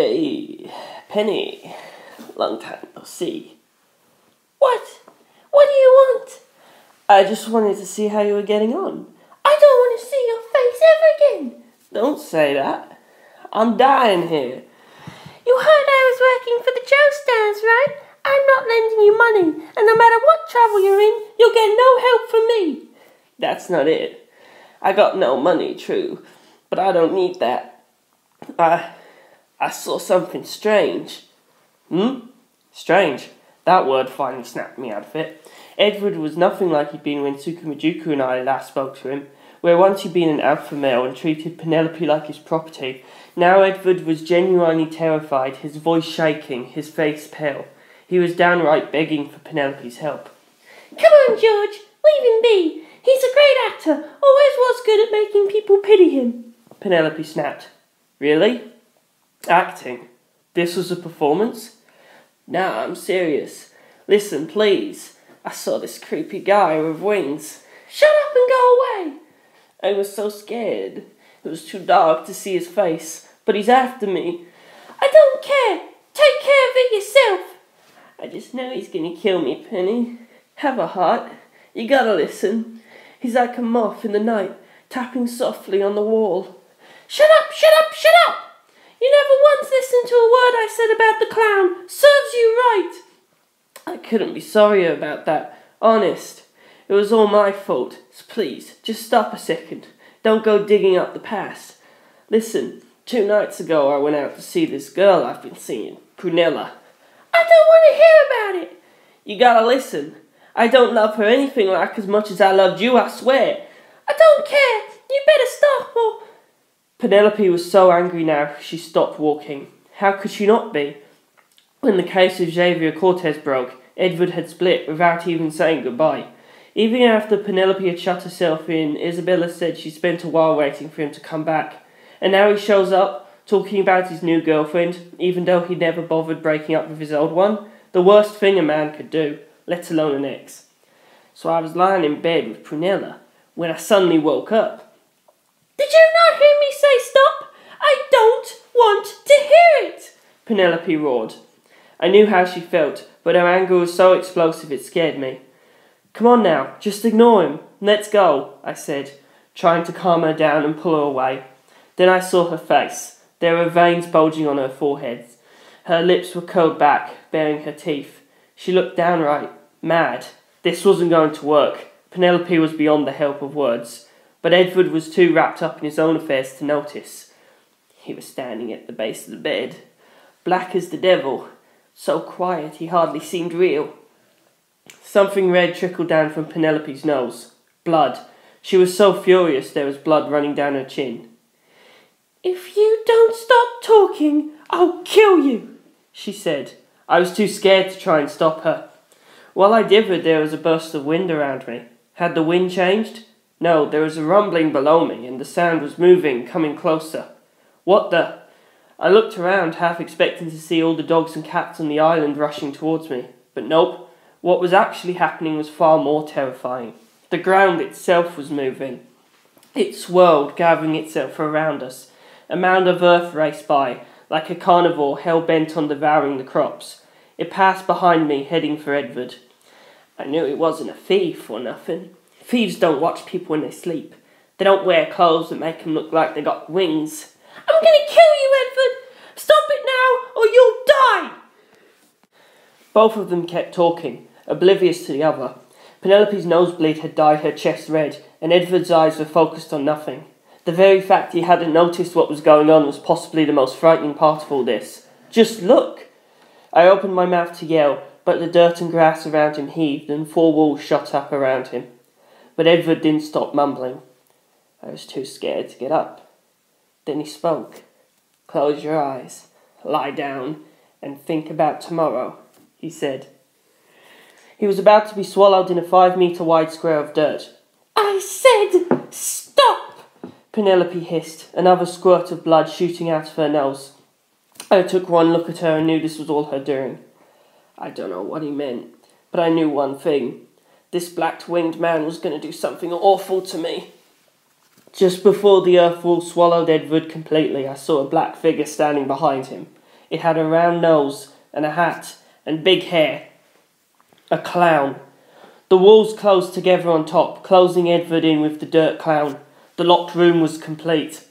Hey, Penny. Long time no see. What? What do you want? I just wanted to see how you were getting on. I don't want to see your face ever again. Don't say that. I'm dying here. You heard I was working for the Joestars, right? I'm not lending you money, and no matter what trouble you're in, you'll get no help from me. That's not it. I got no money, true, but I don't need that. I saw something strange. Strange. That word finally snapped me out of it. Edward was nothing like he'd been when Tsukimijuku and I last spoke to him, where once he'd been an alpha male and treated Penelope like his property. Now Edward was genuinely terrified, his voice shaking, his face pale. He was downright begging for Penelope's help. Come on, George, leave him be. He's a great actor, always was good at making people pity him. Penelope snapped. Really? Acting? This was a performance? Nah, I'm serious. Listen, please. I saw this creepy guy with wings. Shut up and go away. I was so scared. It was too dark to see his face, but he's after me. I don't care. Take care of it yourself. I just know he's gonna kill me, Penny. Have a heart. You gotta listen. He's like a moth in the night, tapping softly on the wall. Shut up, shut up, shut up! You never once listened to a word I said about the clown. Serves you right. I couldn't be sorrier about that. Honest. It was all my fault. So please, just stop a second. Don't go digging up the past. Listen, 2 nights ago I went out to see this girl I've been seeing, Prunella. I don't want to hear about it. You gotta listen. I don't love her anything like as much as I loved you, I swear. I don't care. You better stop or... Penelope was so angry now she stopped walking. How could she not be? When the case of Xavier Cortez broke, Edward had split without even saying goodbye. Even after Penelope had shut herself in, Isabella said she spent a while waiting for him to come back. And now he shows up, talking about his new girlfriend, even though he never bothered breaking up with his old one. The worst thing a man could do, let alone an ex. So I was lying in bed with Prunella when I suddenly woke up. Did you not hear me say stop? I don't want to hear it! Penelope roared. I knew how she felt, but her anger was so explosive it scared me. Come on now, just ignore him. Let's go, I said, trying to calm her down and pull her away. Then I saw her face. There were veins bulging on her forehead. Her lips were curled back, baring her teeth. She looked downright mad. This wasn't going to work. Penelope was beyond the help of words. But Edward was too wrapped up in his own affairs to notice. He was standing at the base of the bed, black as the devil, so quiet he hardly seemed real. Something red trickled down from Penelope's nose. Blood. She was so furious there was blood running down her chin. If you don't stop talking, I'll kill you, she said. I was too scared to try and stop her. While I dithered, there was a burst of wind around me. Had the wind changed? No, there was a rumbling below me, and the sound was moving, coming closer. What the... I looked around, half expecting to see all the dogs and cats on the island rushing towards me. But nope, what was actually happening was far more terrifying. The ground itself was moving. It swirled, gathering itself around us. A mound of earth raced by, like a carnivore hell-bent on devouring the crops. It passed behind me, heading for Edward. I knew it wasn't a thief or nothing. Thieves don't watch people when they sleep. They don't wear clothes that make them look like they got wings. I'm going to kill you, Edward! Stop it now, or you'll die! Both of them kept talking, oblivious to the other. Penelope's nosebleed had dyed her chest red, and Edward's eyes were focused on nothing. The very fact he hadn't noticed what was going on was possibly the most frightening part of all this. Just look! I opened my mouth to yell, but the dirt and grass around him heaved, and 4 walls shot up around him. But Edward didn't stop mumbling. I was too scared to get up. Then he spoke. Close your eyes, lie down, and think about tomorrow, he said. He was about to be swallowed in a 5-meter wide square of dirt. I said stop! Penelope hissed, another squirt of blood shooting out of her nose. I took one look at her and knew this was all her doing. I don't know what he meant, but I knew one thing. This black-winged man was going to do something awful to me. Just before the earth wall swallowed Edward completely, I saw a black figure standing behind him. It had a round nose and a hat and big hair. A clown. The walls closed together on top, closing Edward in with the dirt clown. The locked room was complete.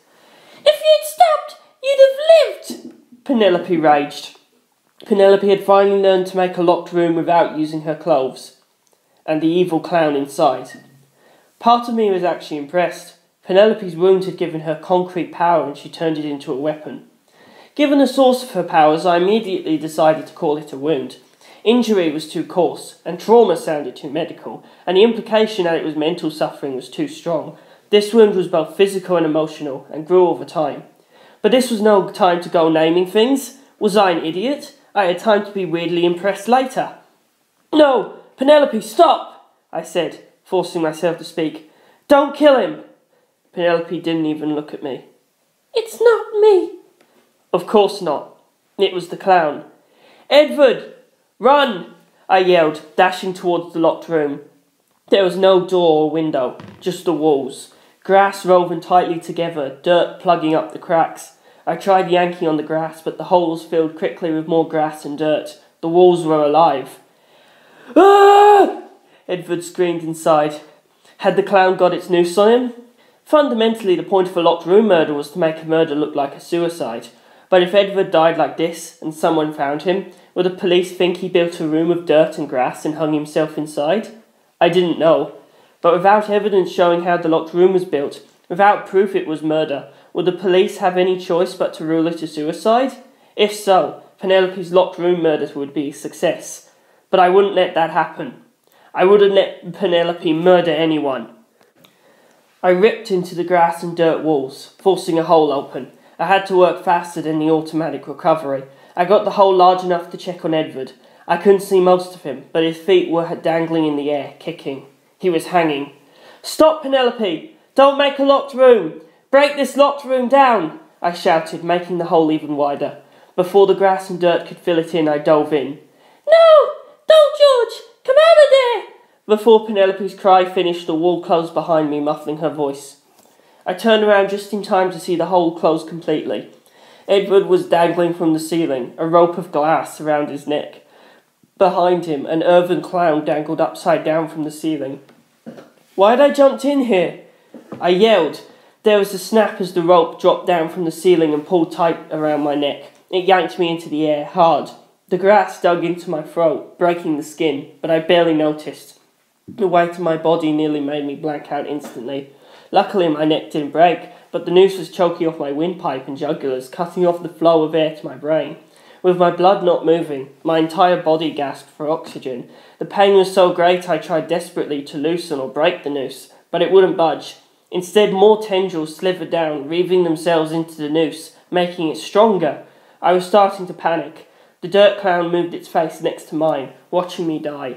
If you'd stopped, you'd have lived, Penelope raged. Penelope had finally learned to make a locked room without using her clothes, and the evil clown inside. Part of me was actually impressed. Penelope's wound had given her concrete power and she turned it into a weapon. Given the source of her powers, I immediately decided to call it a wound. Injury was too coarse, and trauma sounded too medical, and the implication that it was mental suffering was too strong. This wound was both physical and emotional, and grew over time. But this was no time to go naming things. Was I an idiot? I had time to be weirdly impressed later. "No, Penelope, stop!" I said, forcing myself to speak. "Don't kill him!" Penelope didn't even look at me. "It's not me." Of course not. It was the clown. "Edward! Run!" I yelled, dashing towards the locked room. There was no door or window, just the walls. Grass woven tightly together, dirt plugging up the cracks. I tried yanking on the grass, but the holes filled quickly with more grass and dirt. The walls were alive. "Ah!" Edward screamed inside. Had the clown got its noose on him? Fundamentally, the point of a locked room murder was to make a murder look like a suicide. But if Edward died like this, and someone found him, would the police think he built a room of dirt and grass and hung himself inside? I didn't know. But without evidence showing how the locked room was built, without proof it was murder, would the police have any choice but to rule it a suicide? If so, Penelope's locked room murder would be a success. But I wouldn't let that happen. I wouldn't let Penelope murder anyone. I ripped into the grass and dirt walls, forcing a hole open. I had to work faster than the automatic recovery. I got the hole large enough to check on Edward. I couldn't see most of him, but his feet were dangling in the air, kicking. He was hanging. "Stop, Penelope! Don't make a locked room! Break this locked room down!" I shouted, making the hole even wider. Before the grass and dirt could fill it in, I dove in. "No! Don't, George! Come out of there!" Before Penelope's cry finished, the wall closed behind me, muffling her voice. I turned around just in time to see the hole close completely. Edward was dangling from the ceiling, a rope of glass around his neck. Behind him, an earthen clown dangled upside down from the ceiling. "Why'd I jumped in here?" I yelled. There was a snap as the rope dropped down from the ceiling and pulled tight around my neck. It yanked me into the air, hard. The grass dug into my throat, breaking the skin, but I barely noticed. The weight of my body nearly made me blank out instantly. Luckily my neck didn't break, but the noose was choking off my windpipe and jugulars, cutting off the flow of air to my brain. With my blood not moving, my entire body gasped for oxygen. The pain was so great I tried desperately to loosen or break the noose, but it wouldn't budge. Instead, more tendrils slithered down, weaving themselves into the noose, making it stronger. I was starting to panic. The dirt clown moved its face next to mine, watching me die.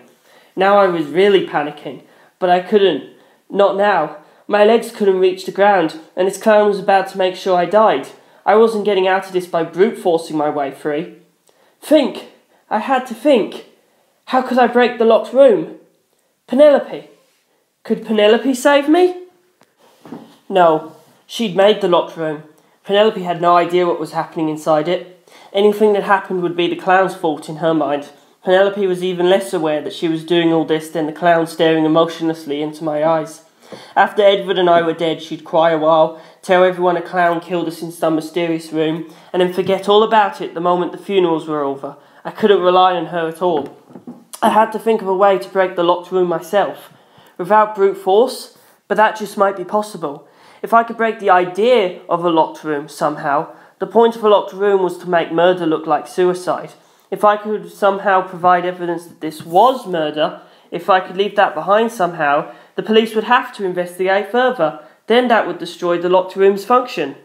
Now I was really panicking, but I couldn't. Not now. My legs couldn't reach the ground, and this clown was about to make sure I died. I wasn't getting out of this by brute forcing my way free. Think! I had to think. How could I break the locked room? Penelope. Could Penelope save me? No. She'd made the locked room. Penelope had no idea what was happening inside it. Anything that happened would be the clown's fault in her mind. Penelope was even less aware that she was doing all this than the clown staring emotionlessly into my eyes. After Edward and I were dead, she'd cry a while, tell everyone a clown killed us in some mysterious room, and then forget all about it the moment the funerals were over. I couldn't rely on her at all. I had to think of a way to break the locked room myself, without brute force, but that just might be possible. If I could break the idea of a locked room somehow, the point of a locked room was to make murder look like suicide. If I could somehow provide evidence that this was murder, if I could leave that behind somehow, the police would have to investigate further. Then that would destroy the locked room's function.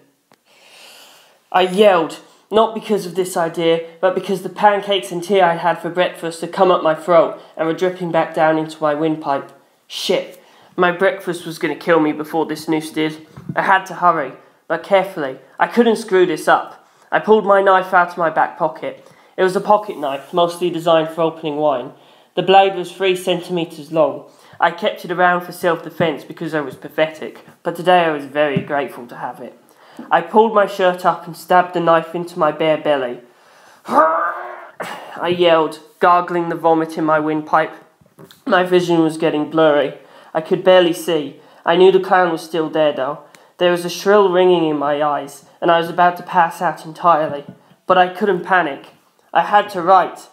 I yelled, not because of this idea, but because the pancakes and tea I'd had for breakfast had come up my throat and were dripping back down into my windpipe. Shit, my breakfast was going to kill me before this noose did. I had to hurry, but carefully. I couldn't screw this up. I pulled my knife out of my back pocket. It was a pocket knife, mostly designed for opening wine. The blade was 3 centimetres long. I kept it around for self-defence because I was pathetic, but today I was very grateful to have it. I pulled my shirt up and stabbed the knife into my bare belly. I yelled, gargling the vomit in my windpipe. My vision was getting blurry. I could barely see. I knew the clown was still there, though. There was a shrill ringing in my eyes, and I was about to pass out entirely. But I couldn't panic. I had to write.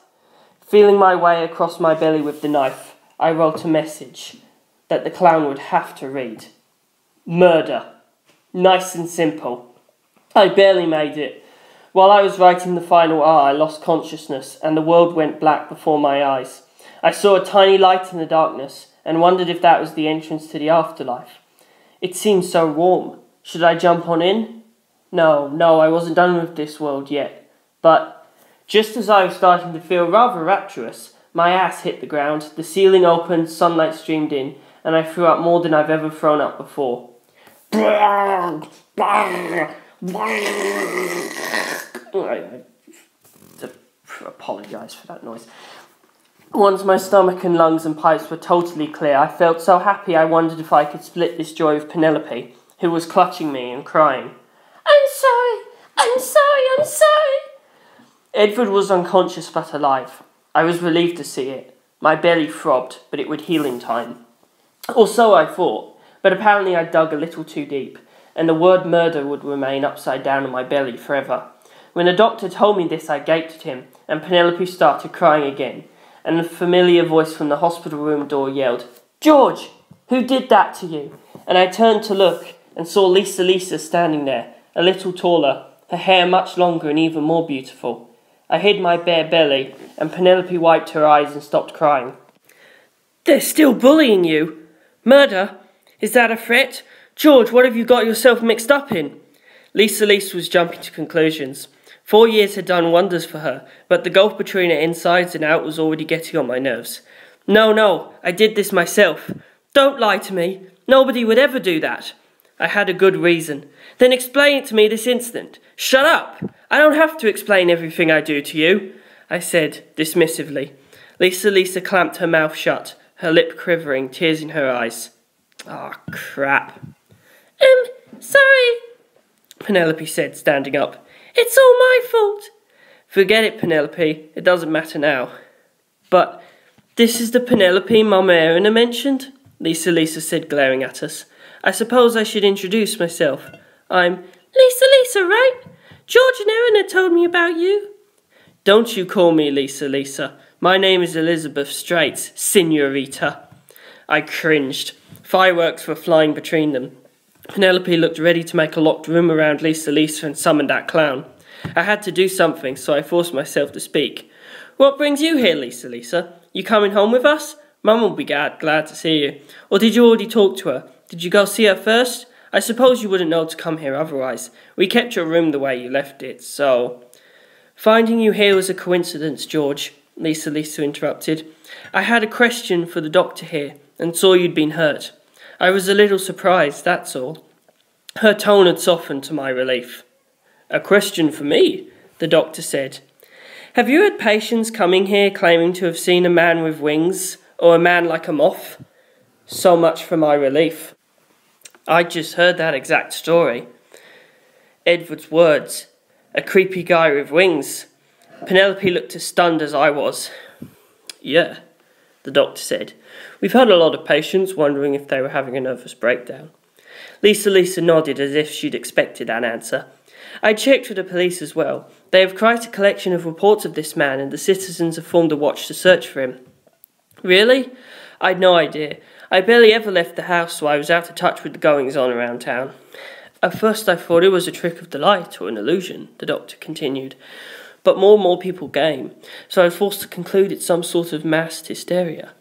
Feeling my way across my belly with the knife, I wrote a message that the clown would have to read. Murder. Nice and simple. I barely made it. While I was writing the final R, I lost consciousness, and the world went black before my eyes. I saw a tiny light in the darkness, and wondered if that was the entrance to the afterlife. It seemed so warm. Should I jump on in? No, I wasn't done with this world yet. But just as I was starting to feel rather rapturous, my ass hit the ground, the ceiling opened, sunlight streamed in, and I threw up more than I've ever thrown up before. I apologise for that noise. Once my stomach and lungs and pipes were totally clear, I felt so happy I wondered if I could split this joy with Penelope, who was clutching me and crying. I'm sorry. Edward was unconscious but alive. I was relieved to see it. My belly throbbed, but it would heal in time. Or so I thought, but apparently I dug a little too deep, and the word murder would remain upside down in my belly forever. When the doctor told me this, I gaped at him, and Penelope started crying again, and a familiar voice from the hospital room door yelled, George, who did that to you? And I turned to look, and saw Lisa standing there, a little taller, her hair much longer and even more beautiful. I hid my bare belly, and Penelope wiped her eyes and stopped crying. They're still bullying you. Murder? Is that a threat? George, what have you got yourself mixed up in? Lisa was jumping to conclusions. 4 years had done wonders for her, but the gulf between her insides and out was already getting on my nerves. No, I did this myself. Don't lie to me. Nobody would ever do that. I had a good reason. Then explain it to me this instant. Shut up! I don't have to explain everything I do to you, I said dismissively. Lisa clamped her mouth shut, her lip quivering, tears in her eyes. Ah, crap. Sorry, Penelope said, standing up. It's all my fault. Forget it, Penelope. It doesn't matter now. But this is the Penelope Mama Erina mentioned? Lisa said, glaring at us. I suppose I should introduce myself. I'm Lisa, right? George and Erina told me about you. Don't you call me Lisa. My name is Elizabeth Straits, Senorita. I cringed. Fireworks were flying between them. Penelope looked ready to make a locked room around Lisa and summon that clown. I had to do something, so I forced myself to speak. What brings you here, Lisa? You coming home with us? Mum will be glad to see you. Or did you already talk to her? Did you go see her first? I suppose you wouldn't know to come here otherwise. We kept your room the way you left it, so... Finding you here was a coincidence, George, Lisa interrupted. I had a question for the doctor here, and saw you'd been hurt. I was a little surprised, that's all. Her tone had softened to my relief. A question for me, the doctor said. Have you had patients coming here claiming to have seen a man with wings, or a man like a moth? So much for my relief. I just heard that exact story. Edward's words. A creepy guy with wings. Penelope looked as stunned as I was. Yeah, the doctor said. We've had a lot of patients wondering if they were having a nervous breakdown. Lisa nodded as if she'd expected that answer. I checked with the police as well. They have quite a collection of reports of this man, and the citizens have formed a watch to search for him. Really? I'd no idea. I barely ever left the house, so I was out of touch with the goings-on around town. At first I thought it was a trick of the light or an illusion, the doctor continued. But more and more people came, so I was forced to conclude it's some sort of mass hysteria.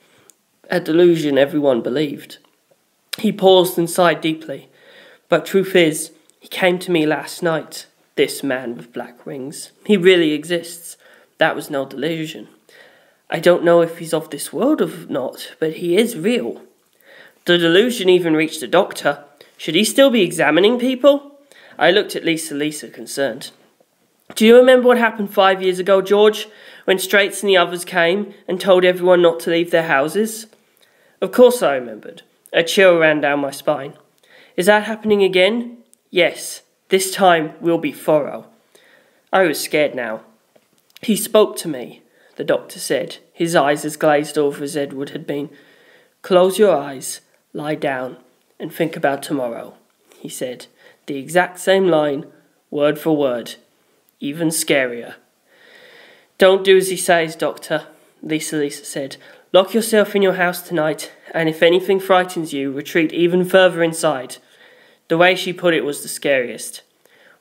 A delusion everyone believed. He paused and sighed deeply. But truth is, he came to me last night, this man with black wings. He really exists. That was no delusion. I don't know if he's of this world or not, but he is real. The delusion even reached the doctor. Should he still be examining people? I looked at Lisa concerned. Do you remember what happened 5 years ago, George, when Straits and the others came and told everyone not to leave their houses? Of course I remembered. A chill ran down my spine. Is that happening again? Yes. This time will be thorough. I was scared now. He spoke to me, the doctor said, his eyes as glazed over as Edward had been. Close your eyes, lie down, and think about tomorrow, he said. The exact same line, word for word, even scarier. Don't do as he says, Doctor, Lisa said. Lock yourself in your house tonight, and if anything frightens you, retreat even further inside. The way she put it was the scariest.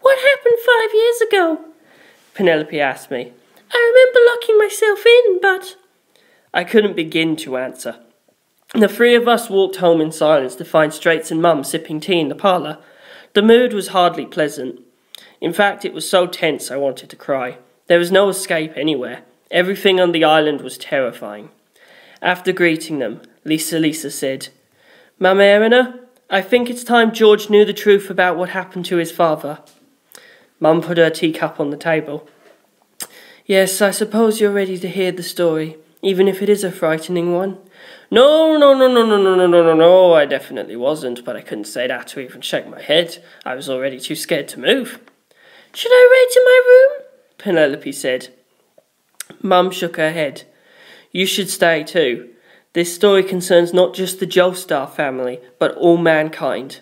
What happened 5 years ago? Penelope asked me. I remember locking myself in, but... I couldn't begin to answer. The three of us walked home in silence to find Straits and Mum sipping tea in the parlour. The mood was hardly pleasant. In fact, it was so tense I wanted to cry. There was no escape anywhere. Everything on the island was terrifying. After greeting them, Lisa said, Mama Erina, I think it's time George knew the truth about what happened to his father. Mum put her teacup on the table. Yes, I suppose you're ready to hear the story, even if it is a frightening one. No, I definitely wasn't, but I couldn't say that to even shake my head. I was already too scared to move. Should I wait in my room? Penelope said. Mum shook her head. You should stay too. This story concerns not just the Joestar family, but all mankind.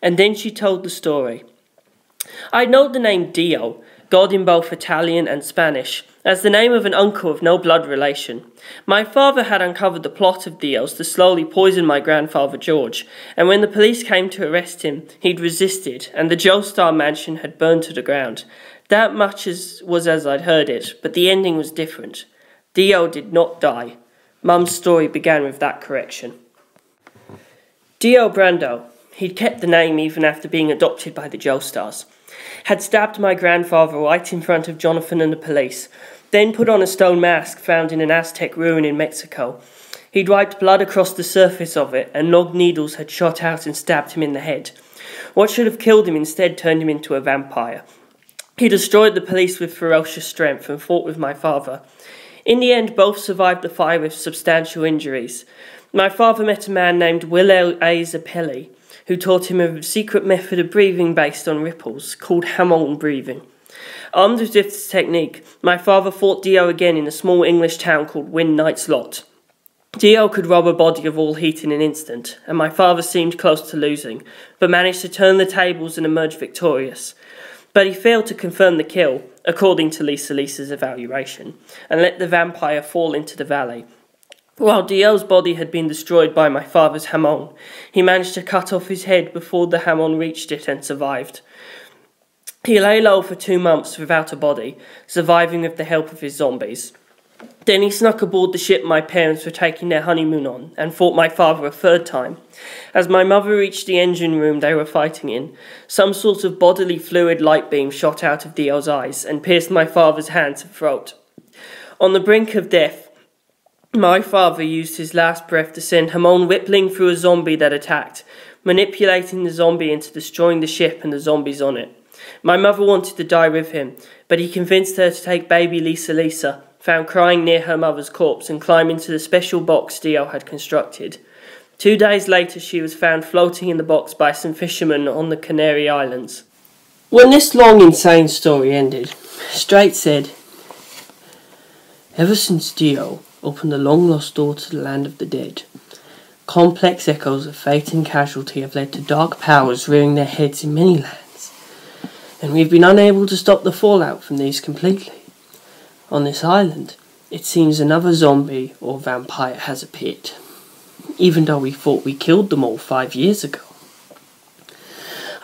And then she told the story. I know the name Dio, God in both Italian and Spanish, as the name of an uncle of no blood relation. My father had uncovered the plot of Dio's to slowly poison my grandfather George, and when the police came to arrest him, he'd resisted, and the Joestar mansion had burned to the ground. That much was as I'd heard it, but the ending was different. Dio did not die. Mum's story began with that correction. Dio Brando, he'd kept the name even after being adopted by the Joestars, had stabbed my grandfather right in front of Jonathan and the police, then put on a stone mask found in an Aztec ruin in Mexico. He'd wiped blood across the surface of it, and long needles had shot out and stabbed him in the head. What should have killed him instead turned him into a vampire. He destroyed the police with ferocious strength and fought with my father. In the end, both survived the fire with substantial injuries. My father met a man named Willow A. Zappelli, who taught him a secret method of breathing based on ripples, called Hamon breathing. Armed with this technique, my father fought Dio again in a small English town called Win Knight's Lot. Dio could rob a body of all heat in an instant, and my father seemed close to losing, but managed to turn the tables and emerge victorious. But he failed to confirm the kill, according to Lisa's evaluation, and let the vampire fall into the valley. While Dio's body had been destroyed by my father's Hamon, he managed to cut off his head before the Hamon reached it and survived. He lay low for 2 months without a body, surviving with the help of his zombies. Then he snuck aboard the ship my parents were taking their honeymoon on, and fought my father a 3rd time. As my mother reached the engine room they were fighting in, some sort of bodily fluid light beam shot out of Dio's eyes and pierced my father's hands and throat. On the brink of death, my father used his last breath to send Hamon whippling through a zombie that attacked, manipulating the zombie into destroying the ship and the zombies on it. My mother wanted to die with him, but he convinced her to take baby Lisa, found crying near her mother's corpse, and climb into the special box Dio had constructed. 2 days later she was found floating in the box by some fishermen on the Canary Islands. When this long, insane story ended, Straits said, Ever since Dio opened the long-lost door to the land of the dead, complex echoes of fate and casualty have led to dark powers rearing their heads in many lands, and we've been unable to stop the fallout from these completely. On this island, it seems another zombie or vampire has appeared, even though we thought we killed them all 5 years ago.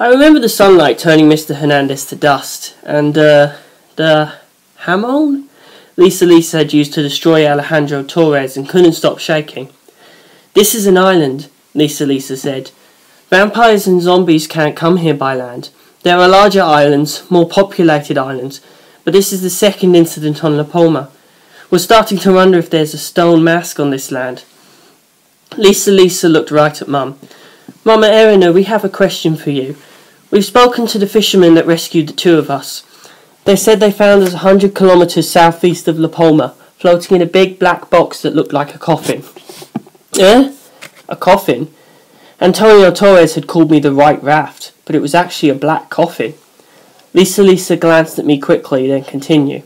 I remember the sunlight turning Mr. Hernandez to dust, and the Hamon Lisa had used to destroy Alejandro Torres and couldn't stop shaking. This is an island, Lisa said. Vampires and zombies can't come here by land. There are larger islands, more populated islands, but this is the 2nd incident on La Palma. We're starting to wonder if there's a stone mask on this land. Lisa looked right at Mum. Mama Erina, we have a question for you. We've spoken to the fishermen that rescued the 2 of us. They said they found us 100 kilometres southeast of La Palma, floating in a big black box that looked like a coffin. A coffin? Antonio Torres had called me the White Raft, but it was actually a black coffin. Lisa glanced at me quickly, then continued.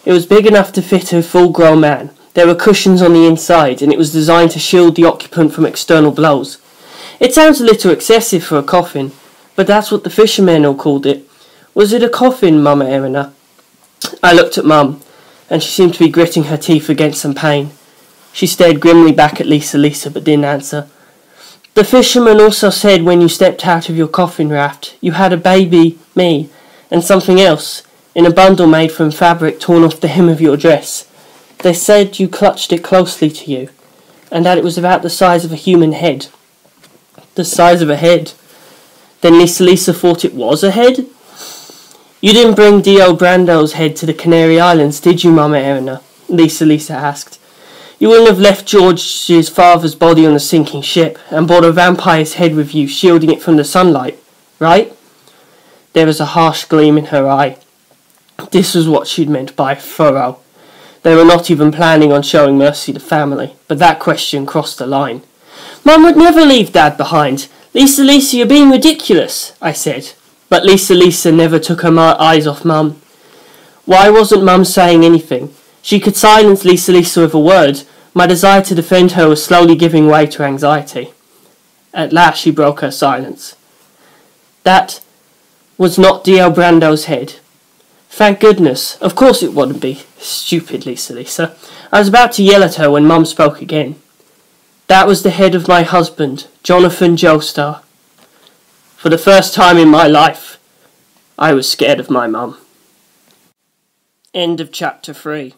It was big enough to fit a full-grown man. There were cushions on the inside, and it was designed to shield the occupant from external blows. It sounds a little excessive for a coffin, but that's what the fishermen all called it. Was it a coffin, Mama Erina? I looked at Mum, and she seemed to be gritting her teeth against some pain. She stared grimly back at Lisa, but didn't answer. The fisherman also said when you stepped out of your coffin raft, you had a baby, me, and something else, in a bundle made from fabric torn off the hem of your dress. They said you clutched it closely to you, and that it was about the size of a human head. The size of a head? Then Lisa thought it was a head? You didn't bring Dio Brando's head to the Canary Islands, did you, Mama Erina? Lisa asked. You wouldn't have left George's father's body on a sinking ship and brought a vampire's head with you, shielding it from the sunlight, right? There was a harsh gleam in her eye. This was what she'd meant by thorough. They were not even planning on showing mercy to family, but that question crossed the line. Mum would never leave Dad behind. Lisa, you're being ridiculous, I said. But Lisa never took her eyes off Mum. Why wasn't Mum saying anything? She could silence Lisa with a word. My desire to defend her was slowly giving way to anxiety. At last she broke her silence. That was not Dio Brando's head. Thank goodness. Of course it wouldn't be. Stupid Lisa. I was about to yell at her when Mum spoke again. That was the head of my husband, Jonathan Joestar. For the first time in my life, I was scared of my mum. End of chapter 3.